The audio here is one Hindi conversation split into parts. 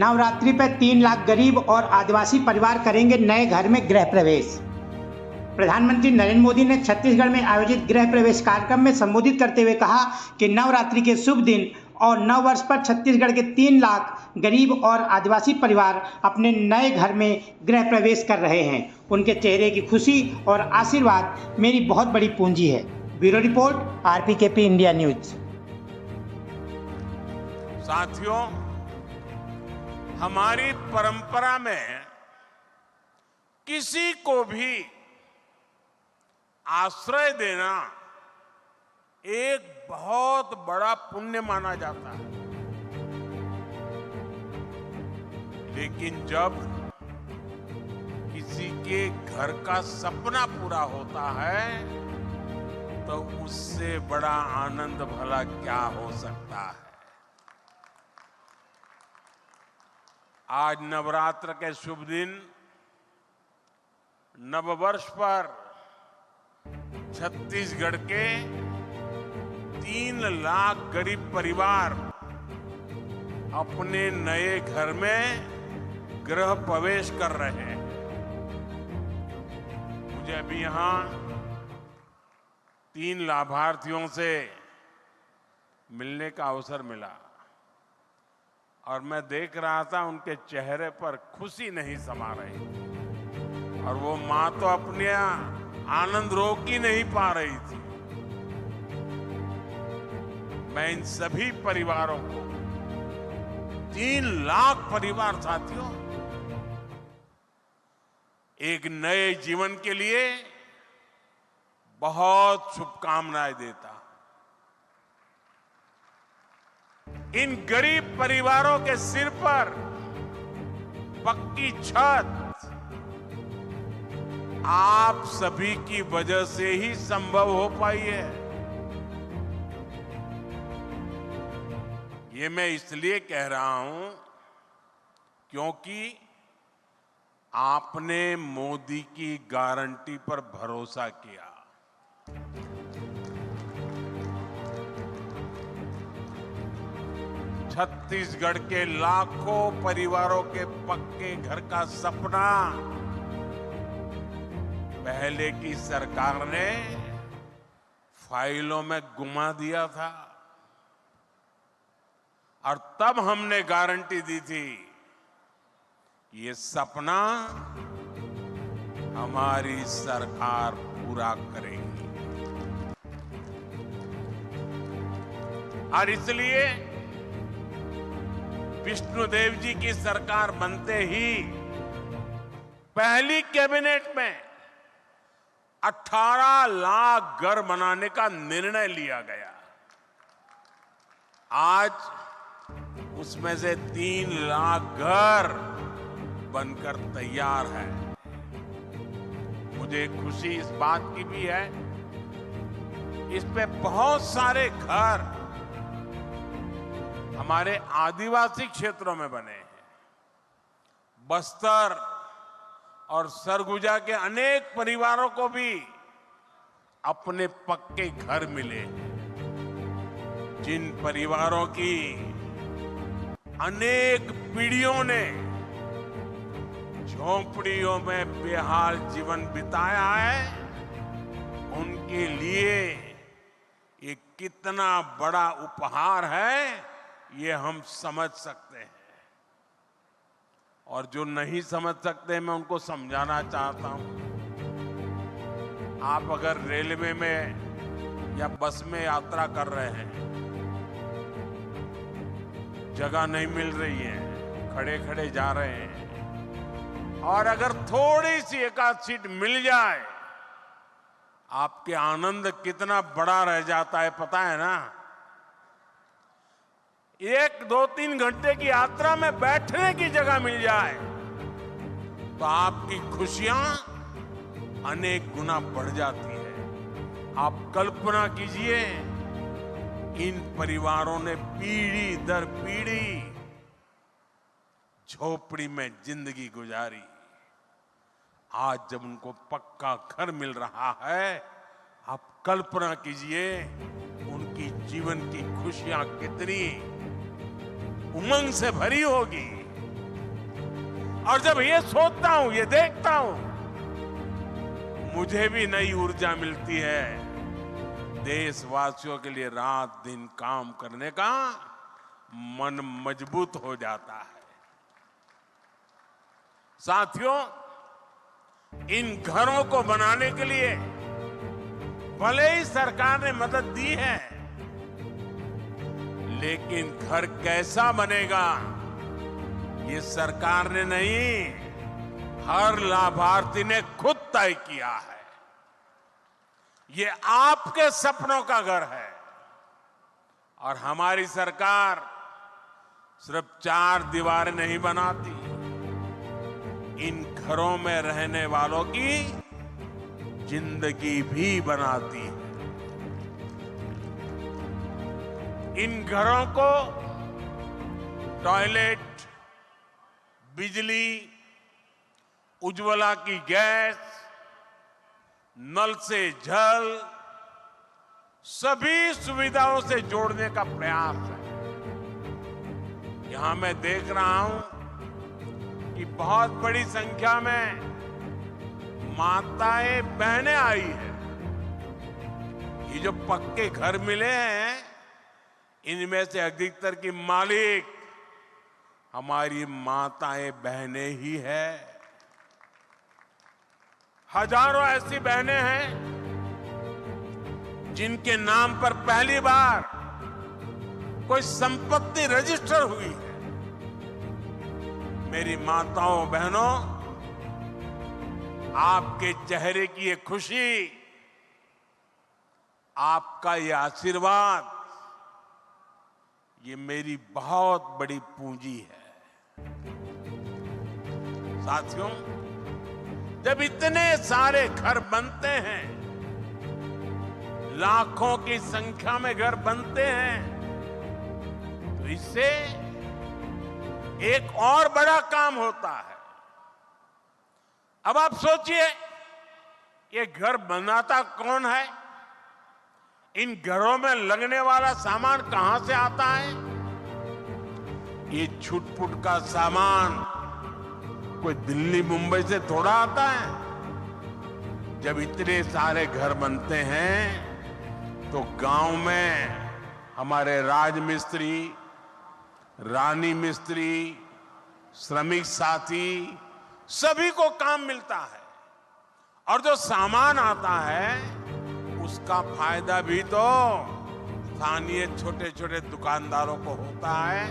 नवरात्रि पर 3 लाख गरीब और आदिवासी परिवार करेंगे नए घर में गृह प्रवेश। प्रधानमंत्री नरेंद्र मोदी ने छत्तीसगढ़ में आयोजित गृह प्रवेश कार्यक्रम में संबोधित करते हुए कहा कि नवरात्रि के शुभ दिन और नव वर्ष पर छत्तीसगढ़ के 3 लाख गरीब और आदिवासी परिवार अपने नए घर में गृह प्रवेश कर रहे हैं। उनके चेहरे की खुशी और आशीर्वाद मेरी बहुत बड़ी पूंजी है। Bureau report, RPKP India news. साथियों, हमारी परंपरा में किसी को भी आश्रय देना एक बहुत बड़ा पुण्य माना जाता है। लेकिन जब किसी के घर का सपना पूरा होता है तो उससे बड़ा आनंद भला क्या हो सकता है। आज नवरात्र के शुभ दिन, नववर्ष पर छत्तीसगढ़ के 3 लाख गरीब परिवार अपने नए घर में गृह प्रवेश कर रहे हैं। मुझे अभी यहां 3 लाभार्थियों से मिलने का अवसर मिला और मैं देख रहा था उनके चेहरे पर खुशी नहीं समा रही और वो मां तो अपने आनंद रोक ही नहीं पा रही थी। मैं इन सभी परिवारों को, 3 लाख परिवार साथियों, एक नए जीवन के लिए बहुत शुभकामनाएं देता। इन गरीब परिवारों के सिर पर पक्की छत आप सभी की वजह से ही संभव हो पाई है। ये मैं इसलिए कह रहा हूं क्योंकि आपने मोदी की गारंटी पर भरोसा किया। छत्तीसगढ़ के लाखों परिवारों के पक्के घर का सपना पहले की सरकार ने फाइलों में गुमा दिया था और तब हमने गारंटी दी थी कि ये सपना हमारी सरकार पूरा करेगी। और इसलिए विष्णुदेव जी की सरकार बनते ही पहली कैबिनेट में 18 लाख घर बनाने का निर्णय लिया गया। आज उसमें से 3 लाख घर बनकर तैयार है। मुझे खुशी इस बात की भी है, इस पे बहुत सारे घर हमारे आदिवासी क्षेत्रों में बने हैं। बस्तर और सरगुजा के अनेक परिवारों को भी अपने पक्के घर मिले, जिन परिवारों की अनेक पीढ़ियों ने झोंपड़ियों में बेहाल जीवन बिताया है, उनके लिए ये कितना बड़ा उपहार है ये हम समझ सकते हैं। और जो नहीं समझ सकते मैं उनको समझाना चाहता हूं। आप अगर रेलवे में या बस में यात्रा कर रहे हैं, जगह नहीं मिल रही है, खड़े खड़े जा रहे हैं और अगर थोड़ी सी एकाध सीट मिल जाए, आपके आनंद कितना बड़ा रह जाता है पता है ना। 1, 2, 3 घंटे की यात्रा में बैठने की जगह मिल जाए तो आपकी खुशियां अनेक गुना बढ़ जाती है। आप कल्पना कीजिए, इन परिवारों ने पीढ़ी दर पीढ़ी झोपड़ी में जिंदगी गुजारी। आज जब उनको पक्का घर मिल रहा है, आप कल्पना कीजिए उनकी जीवन की खुशियां कितनी उमंग से भरी होगी। और जब ये सोचता हूं, ये देखता हूं, मुझे भी नई ऊर्जा मिलती है। देशवासियों के लिए रात दिन काम करने का मन मजबूत हो जाता है। साथियों, इन घरों को बनाने के लिए भले ही सरकार ने मदद दी है, लेकिन घर कैसा बनेगा ये सरकार ने नहीं, हर लाभार्थी ने खुद तय किया है। ये आपके सपनों का घर है और हमारी सरकार सिर्फ 4 दीवारें नहीं बनाती, इन घरों में रहने वालों की जिंदगी भी बनाती है। इन घरों को टॉयलेट, बिजली, उज्ज्वला की गैस, नल से जल, सभी सुविधाओं से जोड़ने का प्रयास है। यहां मैं देख रहा हूं कि बहुत बड़ी संख्या में माताएं बहनें आई हैं। ये जो पक्के घर मिले हैं, इनमें से अधिकतर की मालिक हमारी माताएं बहनें ही है। हजारों ऐसी बहनें हैं जिनके नाम पर पहली बार कोई संपत्ति रजिस्टर हुई है। मेरी माताओं बहनों, आपके चेहरे की ये खुशी, आपका ये आशीर्वाद, ये मेरी बहुत बड़ी पूंजी है। साथियों, जब इतने सारे घर बनते हैं, लाखों की संख्या में घर बनते हैं, तो इससे एक और बड़ा काम होता है। अब आप सोचिए, ये घर बनाता कौन है? इन घरों में लगने वाला सामान कहां से आता है? ये छुटपुट का सामान कोई दिल्ली मुंबई से थोड़ा आता है। जब इतने सारे घर बनते हैं तो गांव में हमारे राजमिस्त्री, रानी मिस्त्री, श्रमिक साथी, सभी को काम मिलता है। और जो सामान आता है उसका फायदा भी तो स्थानीय छोटे छोटे दुकानदारों को होता है,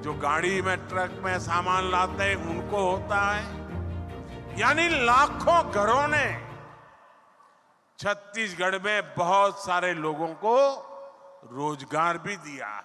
जो गाड़ी में, ट्रक में सामान लाते हैं उनको होता है। यानी लाखों घरों ने छत्तीसगढ़ में बहुत सारे लोगों को रोजगार भी दिया है।